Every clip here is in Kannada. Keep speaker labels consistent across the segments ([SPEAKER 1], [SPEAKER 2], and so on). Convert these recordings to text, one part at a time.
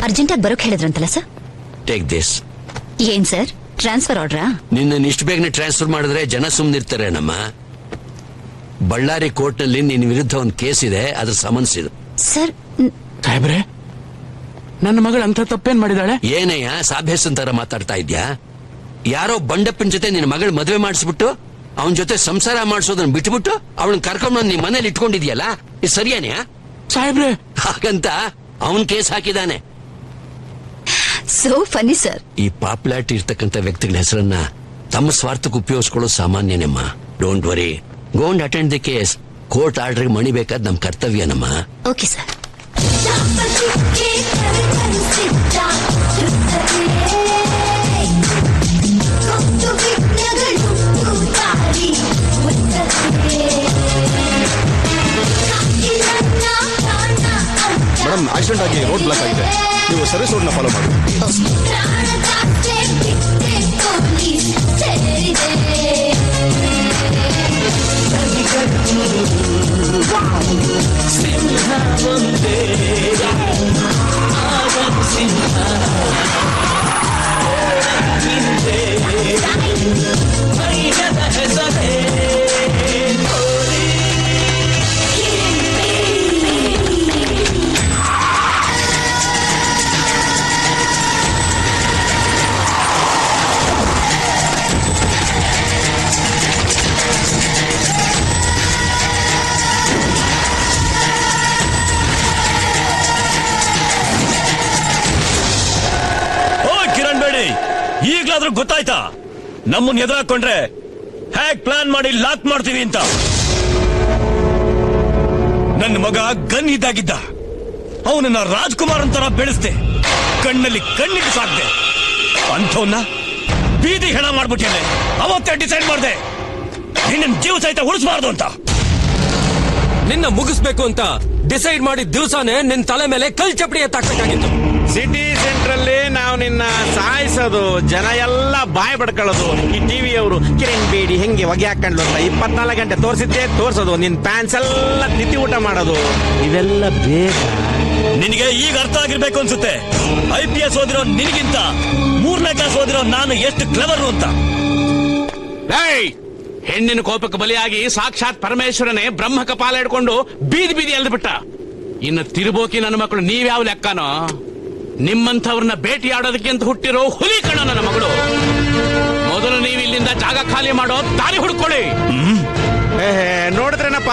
[SPEAKER 1] ಅರ್ಜೆಂಟಾಗಿ ಬರೋಕ್ ಹೇಳಿದ್ರಂತಲ್ಲ ಸರ್.
[SPEAKER 2] Take this.
[SPEAKER 1] ಏನ್ ಸರ್, ಟ್ರಾನ್ಸ್ಫರ್ ಆರ್ಡ್ರಾ?
[SPEAKER 2] ನಿನ್ನ ಇಷ್ಟು ಬೇಗನೆ ಟ್ರಾನ್ಸ್ಫರ್ ಮಾಡಿದ್ರೆ ಜನ ಸುಮ್ಮನಿರ್ತಾರೆ ನಮ್ಮ. ಬಳ್ಳಾರಿ ಕೋರ್ಟ್ ನಲ್ಲಿ ನಿನ್ನ ವಿರುದ್ಧ ಒಂದು ಕೇಸ್ ಇದೆ, ಅದ್ರ ಸಮನ್ಸ್ ಇದು.
[SPEAKER 1] ಸರ್
[SPEAKER 3] ಸಾಹೇಬ್ರೆ, ನನ್ನ ಮಗಳು ಅಂತ ತಪ್ಪೇನ್ ಮಾಡಿದಾಳೆ?
[SPEAKER 2] ಏನಯ್ಯ ಸಾಭ್ಯಾಸನ್ ತರ ಮಾತಾಡ್ತಾ ಇದ್ಯಾ? ಯಾರೋ ಬಂಡಪ್ಪನ ಜೊತೆ ನಿನ್ನ ಮಗಳು ಮದುವೆ ಮಾಡಿಸ್ಬಿಟ್ಟು ಅವನ ಜೊತೆ ಸಂಸಾರ ಮಾಡಿಸೋದನ್ನ ಬಿಟ್ಬಿಟ್ಟು ಅವಳನ್ನ ಕರ್ಕೊಂಡು ನಿಮ್ ಮನೇಲಿ ಇಟ್ಕೊಂಡಿದ್ಯಲ್ಲ, ಇದು ಸರಿಯಾನೆಯಾ?
[SPEAKER 3] ಸಾಹೇಬ್ರೆ,
[SPEAKER 2] ಹಾಗಂತ ಅವನ್ ಕೇಸ್ ಹಾಕಿದಾನೆ.
[SPEAKER 1] So funny sir.
[SPEAKER 2] ಈ ಪಾಪ್ಯುಲಾರಿಟಿ ಇರ್ತಕ್ಕಂಥ ವ್ಯಕ್ತಿಗಳ ಹೆಸರನ್ನ ತಮ್ಮ ಸ್ವಾರ್ಥಕ್ಕೆ ಉಪಯೋಗಿಸ್ಕೊಳ್ಳೋದು ಸಾಮಾನ್ಯನಮ್ಮ. Don't worry, go and attend the case. Court order ಮಣಿ ಬೇಕಾದ್ ನಮ್ ಕರ್ತವ್ಯನಮ್ಮ.
[SPEAKER 1] Okay sir.
[SPEAKER 4] ಮೇಡಮ್, ಆಕ್ಸಿಡೆಂಟ್ ಆಗಿ ರೋಡ್ ಬ್ಲಾಕ್ ಆಗಿದೆ, ನೀವು ಸರ್ವಿಸ್ ರೋಡ್ ನ ಫಾಲೋ ಮಾಡಿ.
[SPEAKER 5] ಈಗ್ಲಾದ್ರೂ ಗೊತ್ತಾಯ್ತಾ ನಮ್ಮನ್ನ ಎದುರಾಕೊಂಡ್ರೆ ಹೇಗ್ ಪ್ಲಾನ್ ಮಾಡಿ ಲಾಕ್ ಮಾಡ್ತೀವಿ ಅಂತ? ನನ್ನ ಮಗ ಗನ್ ಇದ್ದಾಗಿದ್ದ, ಅವನನ್ನ ರಾಜ್ಕುಮಾರ್ ಅಂತರ ಬೆಳೆಸ್ದೆ, ಕಣ್ಣಲ್ಲಿ ಕಣ್ಣಿಗೆ ಸಾಕ್ದೆ. ಅಂಥವನ್ನ ಬೀದಿ ಹೆಣ ಮಾಡ್ಬಿಟ್ಟೇನೆ. ಅವತ್ತೇ ಡಿಸೈಡ್ ಮಾಡ್ದೆ ನಿನ್ನ ಜೀವ ಸಹಿತ ಉಳಿಸಬಾರ್ದು ಅಂತ.
[SPEAKER 6] ನಿನ್ನ ಮುಗಿಸ್ಬೇಕು ಅಂತ ಡಿಸೈಡ್ ಮಾಡಿದ ದಿವಸನೇ ನಿನ್ ತಲೆ ಮೇಲೆ ಕಲ್ ಚಪ್ಪಡಿ ಎತ್ತಾಕಬೇಕಾಗಿತ್ತು.
[SPEAKER 7] ಸಿಟಿ ಸೆಂಟ್ರಲ್ಲಿ ನಾವು ನಿನ್ನ ಸಾಯಿಸೋದು, ಜನ ಎಲ್ಲ ಬಾಯ್ ಬಡ್ಕೊಳ್ಳೋದು, ಈ ಟಿವಿಯವರು ಕಿರಣ್ ಬೇಡಿ ಹೆಂಗೆ ಹೊಗೆ ಹಾಕೊಂಡು ಅಂತ 24 ಗಂಟೆ ತೋರ್ಸೋದು, ನಿನ್ ಪ್ಯಾನ್ಸ್ ಎಲ್ಲ ತಿತ್ತಿ ಊಟ ಮಾಡೋದು, ಇವೆಲ್ಲ ಬೇಕಾ?
[SPEAKER 5] ನಿನಗೆ ಈಗ ಅರ್ಥ ಆಗಿರ್ಬೇಕು ಅನ್ಸುತ್ತೆ. IPS ಓದಿರೋ ನಿನಗಿಂತ 3ನೇ ಕ್ಲಾಸ್ ಓದಿರೋ ನಾನು ಎಷ್ಟು ಕ್ಲೆವರು ಅಂತ.
[SPEAKER 7] ಹೆಣ್ಣಿನ ಕೋಪಕ್ಕೆ ಬಲಿಯಾಗಿ ಸಾಕ್ಷಾತ್ ಪರಮೇಶ್ವರನೇ ಬ್ರಹ್ಮ ಕಪಾಲ ಹಿಡ್ಕೊಂಡು ಬೀದಿ ಬೀದಿ ಎಲ್ದು ಬಿಟ್ಟ. ಇನ್ನು ತಿರುಬೋಕಿ ನನ್ನ ಮಕ್ಕಳು ನೀವ್ಯಾವ ಲೆಕ್ಕನೋ? ನಿಮ್ಮಂಥವ್ರನ್ನ ಭೇಟಿಯಾಡೋದಕ್ಕೆ ಅಂತ ಹುಟ್ಟಿರೋ ಹುಲಿ ಕಣ ನನ್ನ ಮಗಳು. ಮೊದಲು ನೀವು ಇಲ್ಲಿಂದ ಜಾಗ ಖಾಲಿ ಮಾಡೋ ದಾರಿ ಹುಡ್ಕೊಳ್ಳಿ. ನೋಡಿದ್ರೇನಪ್ಪ,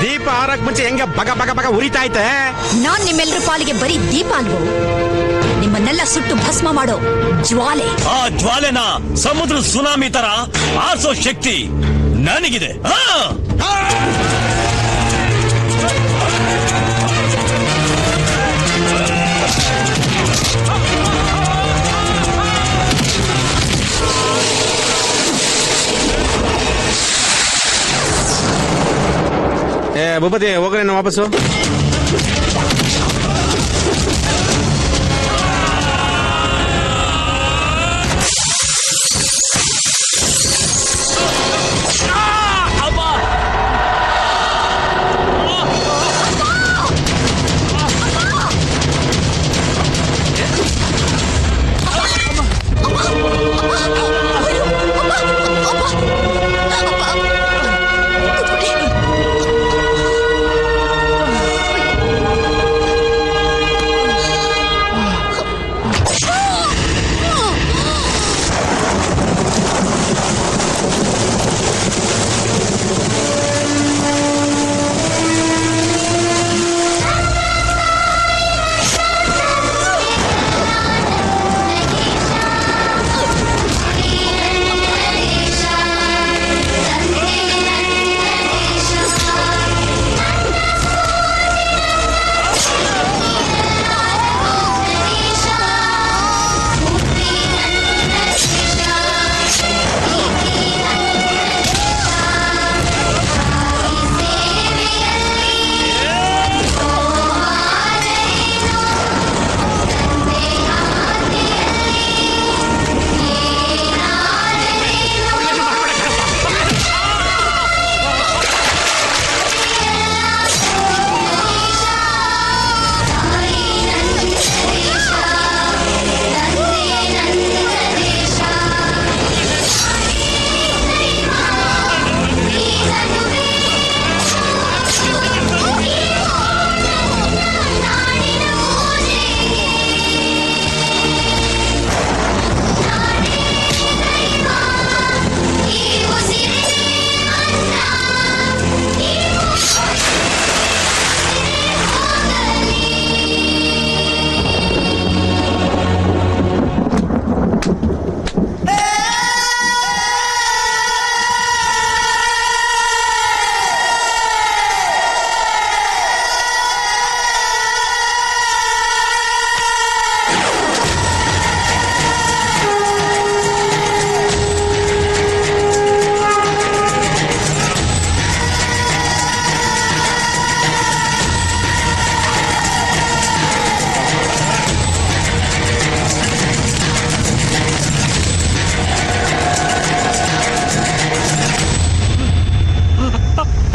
[SPEAKER 7] ದೀಪ ಆರಕ್ ಮುಂಚೆ ಹೆಂಗ ಬಗ ಬಗ ಬಗ ಉರಿತಾ ಐತೆ.
[SPEAKER 1] ನಾನ್ ನಿಮ್ಮೆಲ್ಲರ ಪಾಲಿಗೆ ಬರೀ ದೀಪ ಅಲ್ವೋ, ನಿಮ್ಮನ್ನೆಲ್ಲ ಸುಟ್ಟು ಭಸ್ಮ ಮಾಡೋ ಜ್ವಾಲೆ.
[SPEAKER 5] ಆ ಜ್ವಾಲೆನ ಸಮುದ್ರ ಸುನಾಮಿ ತರ ಆರಿಸೋ ಶಕ್ತಿ ನನಗಿದೆ.
[SPEAKER 7] ಭೂಪತಿ ಹೋಗ್ರೇನು ವಾಪಸ್ಸು?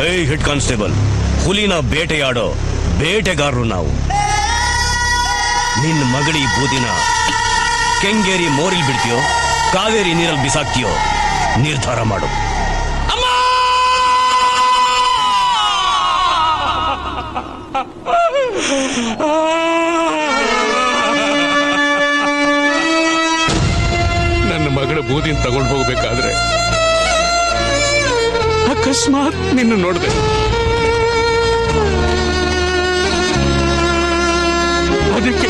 [SPEAKER 5] ಹೆಡ್ ಕಾನ್ಸ್ಟೇಬಲ್, ಹುಲಿನ ಬೇಟೆಯಾಡೋ ಬೇಟೆಗಾರರು ನಾವು. ನಿನ್ನ ಮಗಳಿ ಬೂದಿನ ಕೆಂಗೇರಿ ಮೋರಿಲ್ ಬಿಡ್ತೀಯೋ ಕಾವೇರಿ ನೀರಲ್ಲಿ ಬಿಸಾಕ್ತೀಯೋ ನಿರ್ಧಾರ ಮಾಡು.
[SPEAKER 3] ನನ್ನ ಮಗಳ ಬೂದಿನ ತಗೊಂಡು ಹೋಗ್ಬೇಕಾದ್ರೆ ಅಕಸ್ಮಾತ್ ನಿನ್ನ ನೋಡಿದೆ. ಅದಕ್ಕೆ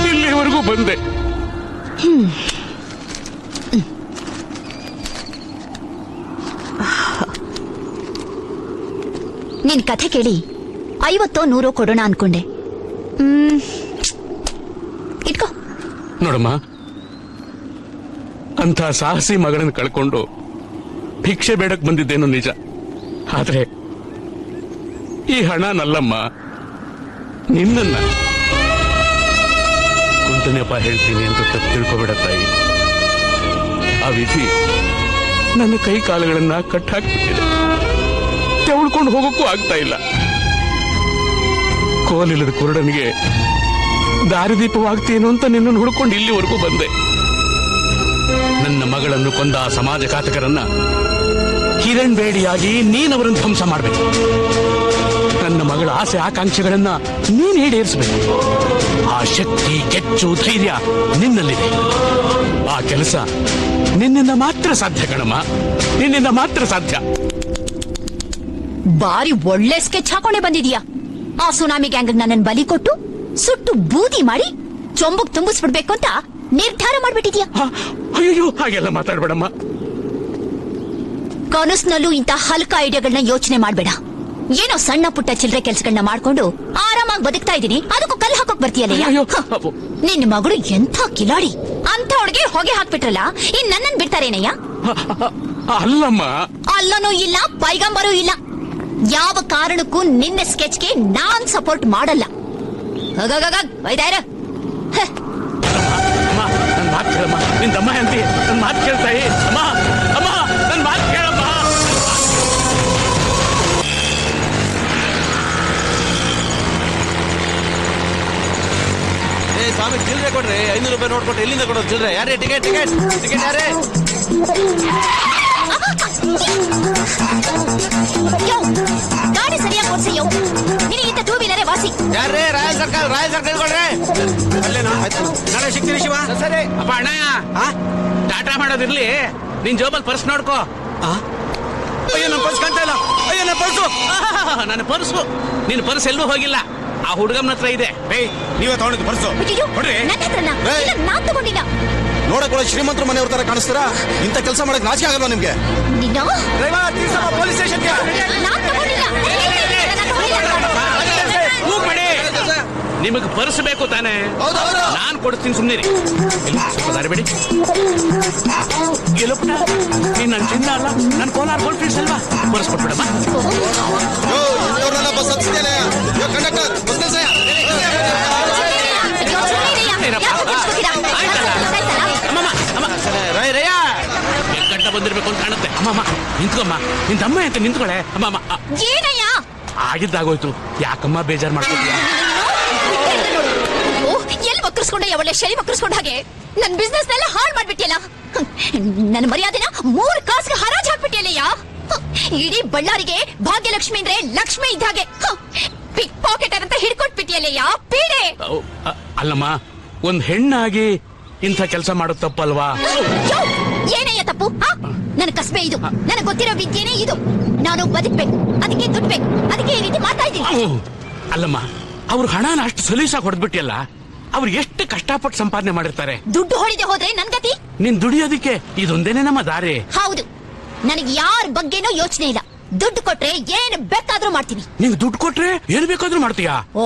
[SPEAKER 3] ಇಲ್ಲಿವರೆಗೂ ಬಂದೆ.
[SPEAKER 1] ನಿನ್ ಕಥೆ ಕೇಳಿ 50 100 ಕೊಡೋಣ ಅನ್ಕೊಂಡೆ. ಇಟ್ಕೋ.
[SPEAKER 3] ನೋಡಮ್ಮ, ಅಂಥ ಸಾಹಸಿ ಮಗಳನ್ನ ಕಳ್ಕೊಂಡು ಭಿಕ್ಷೆ ಬೇಡಕ್ ಬಂದಿದ್ದೇನೋ ನಿಜ. ಆದ್ರೆ ಈ ಹಣ ನಲ್ಲಮ್ಮ, ನಿನ್ನನ್ನ. ಕುಂಟನೆಪ ಹೇಳ್ತೀನಿ ಅಂತ ತಪ್ಪು ತಿಳ್ಕೊಬೇಡ ತಾಯಿ. ಆ ವಿಧಿ ನನ್ನ ಕೈ ಕಾಲುಗಳನ್ನ ಕಟ್ಟಾಕ್ಬಿಟ್ಟಿದೆ. ತೆವಳ್ಕೊಂಡು ಹೋಗೋಕ್ಕೂ ಆಗ್ತಾ ಇಲ್ಲ. ಕೋಲಿಲ್ಲದ ಕುರುಡನಿಗೆ ದಾರಿದೀಪವಾಗ್ತೀನೋ ಅಂತ ನಿನ್ನನ್ನು ಹುಡ್ಕೊಂಡು ಇಲ್ಲಿವರೆಗೂ ಬಂದೆ. ನನ್ನ ಮಗಳನ್ನು ಕೊಂದ ಆ ಸಮಾಜಘಾತಕರನ್ನ ಕಿರಣ್ ಬೇಡಿಯಾಗಿ ನೀನವರನ್ನು ಧ್ವಂಸ ಮಾಡಬೇಕು. ನನ್ನ ಮಗಳ ಆಸೆ ಆಕಾಂಕ್ಷೆಗಳನ್ನ ನೀನ್ ಈಡೇರಿಸಬೇಕು. ಆ ಶಕ್ತಿ, ಕೆಚ್ಚು, ಧೈರ್ಯ ನಿನ್ನಲ್ಲಿದೆ. ಆ ಕೆಲಸ ನಿನ್ನಿಂದ ಮಾತ್ರ ಸಾಧ್ಯ ಕಣಮ್ಮ, ನಿನ್ನಿಂದ ಮಾತ್ರ ಸಾಧ್ಯ.
[SPEAKER 1] ಬಾರಿ ಒಳ್ಳೆ ಸ್ಕೆಚ್ ಹಾಕೊಂಡೆ ಬಂದಿದೀಯಾ. ಆ ಸುನಾಮಿ ಗ್ಯಾಂಗ್ ನನ್ನನ್ನು ಬಲಿ ಕೊಟ್ಟು ಸುಟ್ಟು ಬೂದಿ ಮಾಡಿ ಚೊಂಬುಗ್ ತುಂಬಿಸ್ಬಿಡ್ಬೇಕು ಅಂತ ನಿರ್ಧಾರ ಮಾಡ್ಬಿಟ್ಟಿದ್ಯಾ.
[SPEAKER 3] ಅಯ್ಯೋ, ಹಾಗೆಲ್ಲ ಮಾತಾಡ್ಬೇಡಮ್ಮ.
[SPEAKER 1] ಕನಸ್ನಲ್ಲೂ ಇಂಥ ಹಲ್ಕ ಐಡಿಯಾಗಳನ್ನ ಯೋಚನೆ ಮಾಡ್ಬೇಡ. ಏನೋ ಸಣ್ಣ ಪುಟ್ಟ ಚಿಲ್ಲರೆ ಕೆಲ್ಸಗಳನ್ನ ಮಾಡ್ಕೊಂಡು ಆರಾಮಾಗಿ ಬದುಕ್ತಾ ಇದ್ದೀನಿ, ಅದಕ್ಕೂ ಕಲ್ಲು ಹಾಕೋಕ್ ಬರ್ತೀಯಲ್ಲ.
[SPEAKER 3] ಅಯ್ಯೋ.
[SPEAKER 1] ನಿನ್ನ ಮಗಳು ಎಂಥ ಕಿಲಾಡಿ ಅಂತ ಅವಳಿಗೆ ಹೊಗೆ ಹಾಕ್ಬಿಟ್ರಲ್ಲ, ಇನ್ ನನ್ನನ್ ಬಿಡ್ತಾರೇನಯ್ಯ?
[SPEAKER 3] ಅಲ್ಲಮ್ಮ.
[SPEAKER 1] ಅಲ್ಲನೂ ಇಲ್ಲ, ಪೈಗಂಬರೂ ಇಲ್ಲ. ಯಾವ ಕಾರಣಕ್ಕೂ ನಿನ್ನ ಸ್ಕೆಚ್ಗೆ ನಾನ್ ಸಪೋರ್ಟ್ ಮಾಡಲ್ಲ.
[SPEAKER 3] ಅಮ್ಮ, ನನ್ ಮಾತು ಕೇಳಮ್ಮ. ನಿನ್ ತಮ್ಮ ಅಂತಿ ನನ್ ಮಾತು ಕೇಳ್ತಾಯಿ. ಅಮ್ಮ, ಅಮ್ಮ, ನನ್ ಮಾತು ಕೇಳಮ್ಮ.
[SPEAKER 8] ಸ್ವಾಮಿ ಚಿಲ್ಲರೆ ಕೊಡ್ರಿ. 500 ರೂಪಾಯಿ ನೋಡ್ಕೊಟ್ರೆ ಎಲ್ಲಿಂದ ಕೊಡೋದು ಚಿಲ್ಲರೆ? ಯಾರೇ ಟಿಕೆಟ್ ಟಿಕೆಟ್ ಟಿಕೆಟ್ ಯಾರೇ?
[SPEAKER 1] ಗಾಡಿ ಸರಿಯಾಗಿ ಓಡಿಸಯ್ಯೋ. ನಿನಗಿಂತ 2 ವೀಲರೇ ವಾಸಿ.
[SPEAKER 8] ಯಾರೇ? ರಾಯಲ್ ಸರ್ಕಲ್ ಕೊಡ್ರಿ. ಅಲ್ಲೇನಾ? ನಾಳೆ ಸಿಗ್ತೀನಿ ಶಿವ. ಸರಿ
[SPEAKER 7] ಅಪ್ಪ ಅಣ್ಣಯ್ಯ, ಟಾಟಾ ಮಾಡೋದಿರ್ಲಿ, ನಿನ್ ಜೋಬಲ್ ಪರ್ಸ್ ನೋಡ್ಕೋ.
[SPEAKER 8] ಅಯ್ಯೋ, ನಮ್ಮ ಪರ್ಸ್ ಕಾಣ್ತಾ ಇಲ್ಲ. ಅಯ್ಯೋ, ನನ್ನ ಪರ್ಸು.
[SPEAKER 7] ನನ್ನ ಪರ್ಸು, ನಿನ್ ಪರ್ಸ್ ಎಲ್ಲೂ ಹೋಗಿಲ್ಲ, ಆ ಹುಡುಗಮ್ಮನ ಹತ್ರ ಇದೆ.
[SPEAKER 5] ನೀವೇ ತಗೊಂಡಿದ್ದು ಪರ್ಸು
[SPEAKER 1] ಅಯ್ಯೋ,
[SPEAKER 5] ಕೊಡ್ರಿ.
[SPEAKER 1] ನನ್ನ ಹತ್ರನ? ಇಲ್ಲ, ನಾನ್ ತಗೊಂಡಿಲ್ಲ.
[SPEAKER 4] ನೋಡಕ್ ಶ್ರೀಮಂತರ ಮನೆಯವ್ರ ತರ ಕಾಣಿಸ್ತೀರಾ? ಇಂಥ ಕೆಲಸ ಮಾಡಕ್ ನಾಚಿಕೆ ಆಗಲ್ವಾ ನಿಮ್ಗೆ?
[SPEAKER 1] ನಿನ್ನ
[SPEAKER 8] ಪೊಲೀಸ್ ಸ್ಟೇಷನ್ಗೆ.
[SPEAKER 1] ನಾನ್ ತಗೊಂಡಿಲ್ಲ.
[SPEAKER 7] ನಿಮಗ್ ಪರ್ಸ್ ಬೇಕು ತಾನೆ? ನಾನ್ ಕೊಡ್ತೀನಿ, ಸುಮ್ನಿರಿ. ಸ್ವಲ್ಪ ದಾರಿ ಬಿಡಿ. ಎಲ್ಲಪ್ಪ, ನೀನ್ ನನ್ ಚಿನ್ನ ಅಲ್ಲ, ನನ್ ಕೋಲಾರ ಗೋಲ್ಡ್ ಫೀಲ್ಡ್ಸ್ ಅಲ್ವಾ? ಪರ್ಸ್ ಕೊಟ್ಬಿಡಮ್ಮ.
[SPEAKER 4] ಬಸ್ ಹತ್ತಿದ್ದೇನೆ. ಕಂಡಕ್ಟರ್, ಬಸ್ ನಿಲ್ಸಯ್ಯ.
[SPEAKER 7] ಗಂಟ ಬಂದಿರ್ಬೇಕು ಅಂತ ಕಾಣುತ್ತೆ. ಅಮ್ಮಮ್ಮ ನಿಂತ್ಕೊಮ್ಮ, ನಿನ್ ತಮ್ಮ ಅಂತ ನಿಂತ್ಕೊಳೆ. ಅಮ್ಮಮ್ಮ,
[SPEAKER 1] ಏನಯ್ಯ
[SPEAKER 3] ಆಗಿದ್ದಾಗೋಯ್ತು, ಯಾಕಮ್ಮ ಬೇಜಾರ್ ಮಾಡ್ಕೊತೀಯ?
[SPEAKER 1] ಎಲ್ಲಿ ಮಕ್ಕಳಿಸ್ಕೊಂಡೆ? ಒಳ್ಳೆ ಶರಿ ಮಕ್ಕಳಿಸ್ಕೊಂಡ ಹಾಗೆ ನನ್ ಬಿಸ್ನೆಸ್ ನೆಲ್ಲ ಹಾಳು ಮಾಡ್ಬಿಟ್ಟಿಯಲ್ಲ. ನನ್ನ ಮರ್ಯಾದೆನ 3 ಕಾಸಿಗೆ ಹರಾಜ್ ಹಾಕ್ಬಿಟ್ಟಿಯಲ್ಲಯ್ಯ. ಇಡೀ ಬಳ್ಳಾರಿಗೆ ಭಾಗ್ಯಲಕ್ಷ್ಮಿ ಅಂದ್ರೆ ಲಕ್ಷ್ಮಿ ಇದ್ದ ಹಾಗೆ. ಪಿಕ್ ಪಾಕೆಟರ್ ಅಂತ ಹಿಡ್ಕೊಟ್ಬಿಟ್ಟಿಯಲ್ಲಯ್ಯ, ಪೀಡೆ.
[SPEAKER 3] ಅಲ್ಲಮ್ಮ, ಒಂದ್ ಹೆಣ್ಣಾಗಿ ಇಂಥ ಕೆಲಸ ಮಾಡೋದು ತಪ್ಪಲ್ವಾ?
[SPEAKER 1] ಏನಯ್ಯ ತಪ್ಪು? ನನ್ನ ಕಸ್ಬೆ ಇದು, ನನಗೆ ಗೊತ್ತಿರೋ ವಿದ್ಯೆನೇ ಇದು. ನಾನು ಬದುಕ್ಬೇಕು, ಅದಕ್ಕೆ ದುಡ್ಡು ಬೇಕು, ಅದಕ್ಕೆ ಈ ರೀತಿ ಮಾಡ್ತಾ ಇದ್ದೀನಿ.
[SPEAKER 3] ಅಲ್ಲಮ್ಮ, ಅವ್ರ ಹಣನ ಅಷ್ಟು ಸಲೀಸಾಗಿ ಹೊಡೆದ್ಬಿಟ್ಟಿಯಲ್ಲ. ಅವ್ರು ಎಷ್ಟು ಕಷ್ಟಪಟ್ಟು ಸಂಪಾದನೆ ಮಾಡಿರ್ತಾರೆ.
[SPEAKER 1] ದುಡ್ಡು ಹೊಡಿದೆ ಹೋದ್ರೆ ನನ್ ಗತಿ?
[SPEAKER 3] ನೀನ್ ದುಡಿಯೋದಿಕ್ಕೆ ಇದೊಂದೇನೆ ನಮ್ಮ ದಾರಿ.
[SPEAKER 1] ಹೌದು, ನನಗೆ ಯಾರ ಬಗ್ಗೆನೂ ಯೋಚನೆ ಇಲ್ಲ. ದುಡ್ಡು ಕೊಟ್ರೆ ಏನು ಬೇಕಾದ್ರೂ ಮಾಡ್ತೀನಿ.
[SPEAKER 3] ನೀನ್ ದುಡ್ಡು ಕೊಟ್ರೆ ಏನ್ ಬೇಕಾದ್ರೂ ಮಾಡ್ತೀಯಾ?
[SPEAKER 1] ಓ,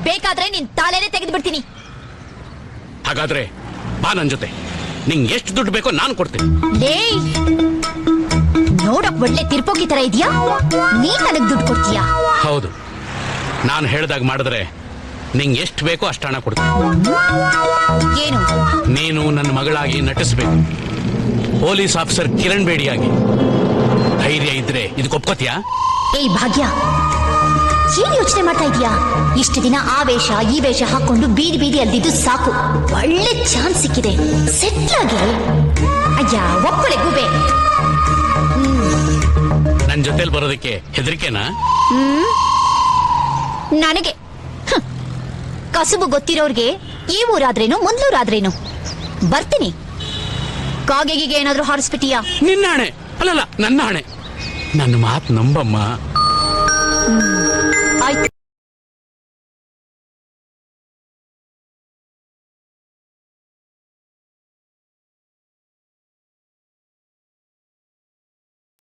[SPEAKER 1] ಬೇಕಾದ್ರೆ ನಿನ್ ತಾಳೆನೆ ತೆಗೆದು ಬಿಡ್ತೀನಿ.
[SPEAKER 3] ಹಾಗಾದ್ರೆ ಬಾ ನನ್ ಜೊತೆ. ನಿಂಗೆ ಎಷ್ಟು ದುಡ್ಡು ಬೇಕೋ ನಾನು ಕೊಡ್ತೀನಿ.
[SPEAKER 1] ನೋಡಕ್ ಒಳ್ಳೆ ತಿರ್ಪೋಕಿ ತರ ಇದೆಯಾ? ನೀನ್ ನನಗ್ ದುಡ್ಡು ಕೊಡ್ತೀಯಾ?
[SPEAKER 3] ಹೌದು, ನಾನು ಹೇಳ್ದಾಗ ಮಾಡಿದ್ರೆ ನಿಂಗೆ ಎಷ್ಟು ಬೇಕೋ ಅಷ್ಟು ಹಣ ಕೊಡ್ತೀನಿ.
[SPEAKER 1] ಏನು?
[SPEAKER 3] ನೀನು ನನ್ನ ಮಗಳಾಗಿ ನಟಿಸ್ಬೇಕು. ಪೊಲೀಸ್ ಆಫೀಸರ್ ಕಿರಣ್ ಬೇಡಿಯಾಗಿ. ಧೈರ್ಯ ಇದ್ರೆ
[SPEAKER 7] ಹೇಳಿದ್ರೆ ಇದಕ್ಕೆ ಒಪ್ಕೋತೀಯಾ?
[SPEAKER 1] ಏಯ್ ಭಾಗ್ಯ, ಏನ್ ಯೋಚನೆ ಮಾಡ್ತಾ ಇದೀಯಾ? ಇಷ್ಟು ದಿನ ಆ ವೇಷ ಈ ವೇಷ ಹಾಕೊಂಡು ಬೀದಿ ಬೀದಿ ಅಲ್ದಿದ್ದು ಸಾಕು. ಒಳ್ಳೆ ಚಾನ್ಸ್ ಸಿಕ್ಕಿದೆ, ಸೆಟ್ಲ್ ಆಗಿ. ಅಯ್ಯ ಒಪ್ಪಳೆ ಗುಬೆ.
[SPEAKER 7] ನನ್ ಜೊತೆಲಿ ಬರೋದಕ್ಕೆ ಹೆದರಿಕೆನಾ?
[SPEAKER 1] ನನಗೆ ಕಸುಬು ಗೊತ್ತಿರೋರ್ಗೆ ಈ ಊರಾದ್ರೇನು ಮುಂದೂರಾದ್ರೇನು. ಬರ್ತೀನಿ. ಕಾಗೆಗಿಗೆ ಏನಾದ್ರೂ ಹಾರಿಸ್ಬಿಟ್ಟಿಯಾ?
[SPEAKER 7] ನಿನ್ನ ಹಣೆ ಅಲ್ಲಲ್ಲ, ನನ್ನ ಹಣೆ. ನನ್ನ ಮಾತು ನಂಬಮ್ಮ.
[SPEAKER 1] ಆಯ್ತು.